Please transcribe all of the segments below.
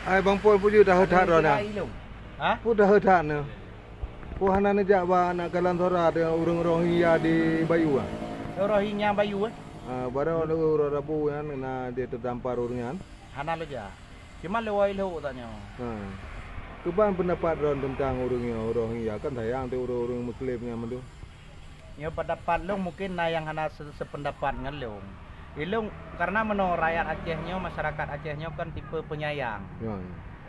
Ai bang pol puju dah hetat ro na. Ha? Pu dah hetat ne. Pu hana ne jak ba nak kalan thora de urang Rohingya di Bayu ah. Rohingya Bayu Barang ada urang rabu kan na dia terdampar urangan. Hana lo ja. Cuma lewai lo tanya. Keban pendapat ron tentang Rohingya kan sayang tu orang Muslim yang tu. Ya pendapat lo mungkin na yang hana sependapat dengan lo. Ilung karena meno rakyat Acehnya masyarakat Acehnya kan tipe penyayang. Ya.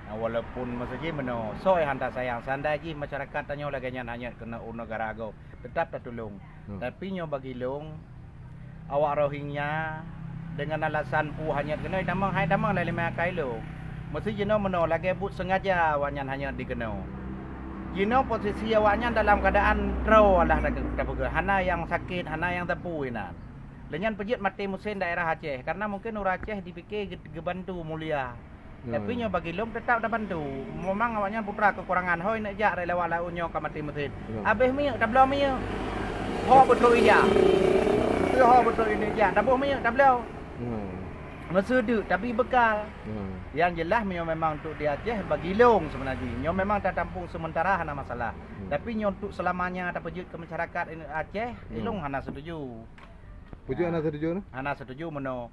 Nah, walaupun maksudnya meno soy handa sayang sandai ji masyarakat tanyo lagi hanya kena negara ago tetap tak tolong. Tapi nyo bagi long awak Rohingya dengan alasan hanya kena damang hai damang lai lima kai lo. Mesti jino meno lagi but sengaja awaknya hanya dikena. Jino posisi awaknya dalam keadaan draw lah hana yang sakit, hana yang tepu ina. Lenyan pejit mati musim daerah Aceh karena mungkin orang Aceh dipikir gebantu mulia. Tapi nyo bagi lom tetap dah bantu. Memang awaknya putra kekurangan hoi nak jak lewat laut nyo ke mati musim. Habis mi tak belum mi. Ho betul iya. Ho betul ini ja. Tak boleh mi tak belum. Masa tu tapi bekal. Yang jelas nyo memang untuk di Aceh bagi long sebenarnya. Nyo memang tak tampung sementara hana masalah. Tapi nyo untuk selamanya tak pejit ke masyarakat Aceh, ilung hana setuju. Puju anak setuju? Hana setuju meno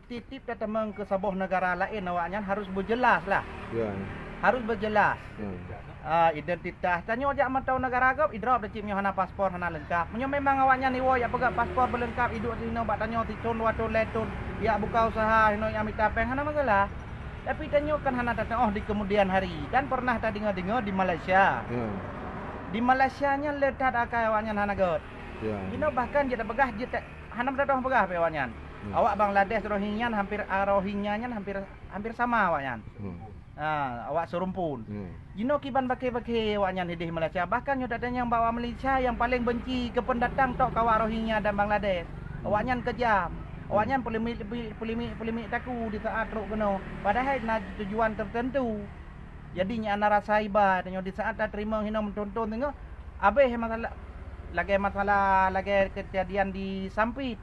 titip datang ke sebuah negara lain awaknya harus berjelas lah. Ya. Harus berjelas. Identitas. Tanya ajak mantau negara agap idrop decip nyo hana paspor hana lengkap. Menyo memang awaknya ni wo ya pegak paspor berlengkap hidup di sini bak tanyo titun watun letun ya buka usaha hino yang minta peng hana masalah. Tapi tanyo kan hana datang di kemudian hari. Kan pernah tak dengar-dengar di Malaysia. Di Malaysia nya letat akai awaknya hana god. Ya. Kino bahkan dia begah dia hanam datang begah pe awaknya. Awak Bangladesh Rohingya hampir sama awaknya. Awak serumpun. Jino kiban bake-bake awaknya di Malaysia. Bahkan nyo datang yang bawa Malaysia yang paling benci ke pendatang tok kawak Rohingya dan Bangladesh. Awaknya kejam. Awaknya polemik taku di saat ruk keno. Padahal na tujuan tertentu. Jadinya ana rasa iba tanyo di saat tak terima hino mentonton tengok. Abeh masalah lagi kejadian di Sampit.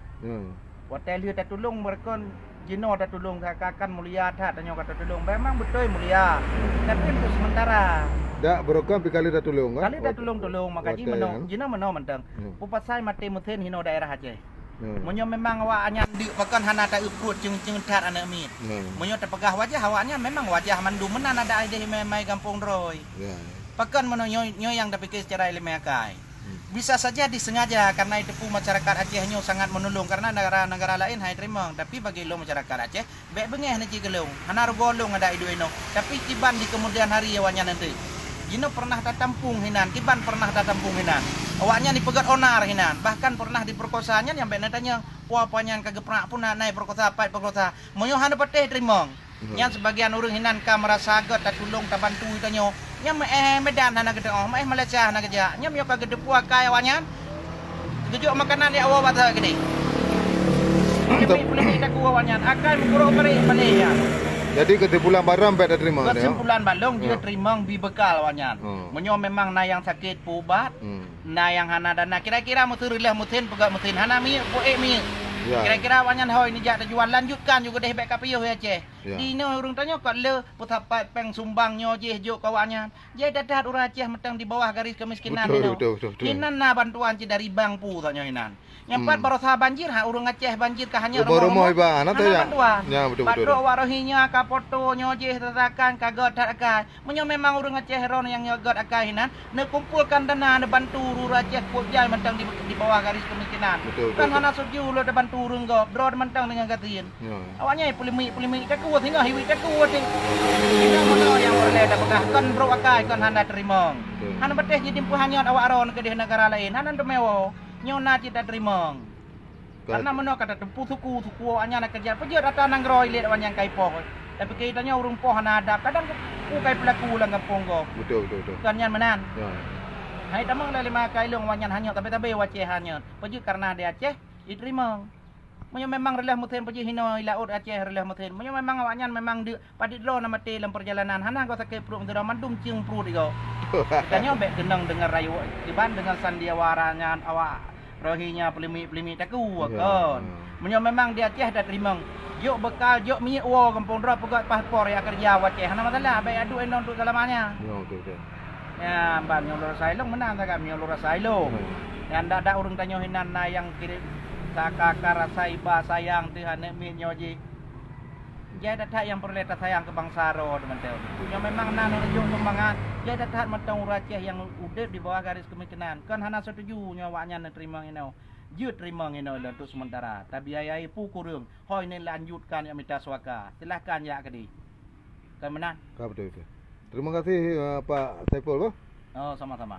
Hotel dia tak tolong mereka Jino tak tolong kakak mulia tak tanya kata tolong memang betul mulia. Tapi untuk sementara. Dak berokam pi kali dah tolong kan? Kali dah tolong maka Jino meno mentang. Pupasai mati muthen hino daerah Aceh. Menyo memang awak anyam di bahkan hana tak ukur ceng tat anak mit. Menyo terpegah wajah awaknya memang wajah mandu menan ada ide mai kampung Roy. Bahkan meno nyo yang tak fikir secara ilmiah kai. Bisa saja disengaja karena itu masyarakat Acehnya sangat menolong karena negara-negara lain hai terima tapi bagi lo masyarakat Aceh baik bengeh nanti gelung hana golong ada idu ino tapi kiban di kemudian hari awaknya nanti Jino pernah tampung hinan kiban pernah tampung hinan awaknya dipegat onar hinan bahkan pernah diperkosanya yang baik natanya puapanya kageprak pun naik perkosa apa perkosa monyo hana pateh terima yang sebagian orang hinan ka merasa agak tak tolong tak bantu itanyo nya Medan hana gede Malaysia hana kerja nya yo ka gede puak kai awaknya gejuk makanan dia awak bata gede boleh tak awaknya akan guru balik ya jadi kesimpulan barang baik dah terima kesimpulan balong dia terima bi bekal awaknya menyo memang na yang sakit pubat na yang hana dana kira-kira mutu rilah muthin pegak muthin hana mi poek mi kira-kira awaknya hoi ni jak jual lanjutkan juga deh baik kapiyuh ya Aceh. Di no urang tanya kat le putapat peng sumbangnya je juk awaknya. Je dadat urang Aceh metang di bawah garis kemiskinan ni no. Hinan na bantuan je dari bank pu tanya hinan. Yang pat barosa banjir ha urang Aceh banjir ka hanya rumah iba ana tu ya. Ya betul. Badro warohinya ka foto nyo je tatakan ka god akan. Menyo memang urang Aceh ron yang god akan hinan ne kumpulkan dana ne bantu urang Aceh pojai mentang di bawah garis kemiskinan. Kan hana setuju lo de bantu urang go bro mentang dengan gatin. Awaknya polemik tak kuat hingga hiwi tak kuat ni. Kita mana yang boleh dah pegah kan bro akai kan handa terima. Hana beteh jadi hanya awak ron ke di negara lain. Hana demewo nyona tidak terima. Karena mana kata tempu suku awaknya nak kerja peje rata nang roi lihat awak yang kai poh. Tapi kitanya urung poh hana ada kadang ku kai pelaku lang kampung go. Betul. Kan yang menan. Hai tamang le lima kai long awaknya hanya tapi waceh hanya. Peje karena dia Aceh diterima. Menyo memang relah muthen pergi hino laut Aceh relah muthen. Menyo memang awaknya memang di padit lo nama mati dalam perjalanan. Hana kau sakit perut tu mandum cium perut kau. Katanya baik genang dengar rayu diban dengan sandiawaranya awak rohinya pelimi-pelimi taku Ya, kan. ya. Menyo memang dia Aceh dah terima. Jok bekal, jok minyak wo kampung dra pegat paspor ya kerja Aceh. Hana masalah, baik adu enon untuk selamanya. Ya, okey. Ya, ban yang lurus sailong menang tak kami yang lurus sailong. Yang ada urang tanyo hinan na yang kiri sakaka rasai ba sayang Tuhan min nyoji. Jadi tak yang perlu tak sayang ke bangsa ro teman-teman. Yang memang nanu rejuk sumbangan. Jadi tak matang Aceh yang udah di bawah garis kemiskinan. Kan hana setuju nyawanya nerima ngino. Jut terima ngino untuk sementara. Tapi ayai pukurung. Hoi ni lanjutkan yang minta suaka. Silakan ya kedi. Kan menang? Betul. Terima kasih Pak Saiful. Oh, sama-sama.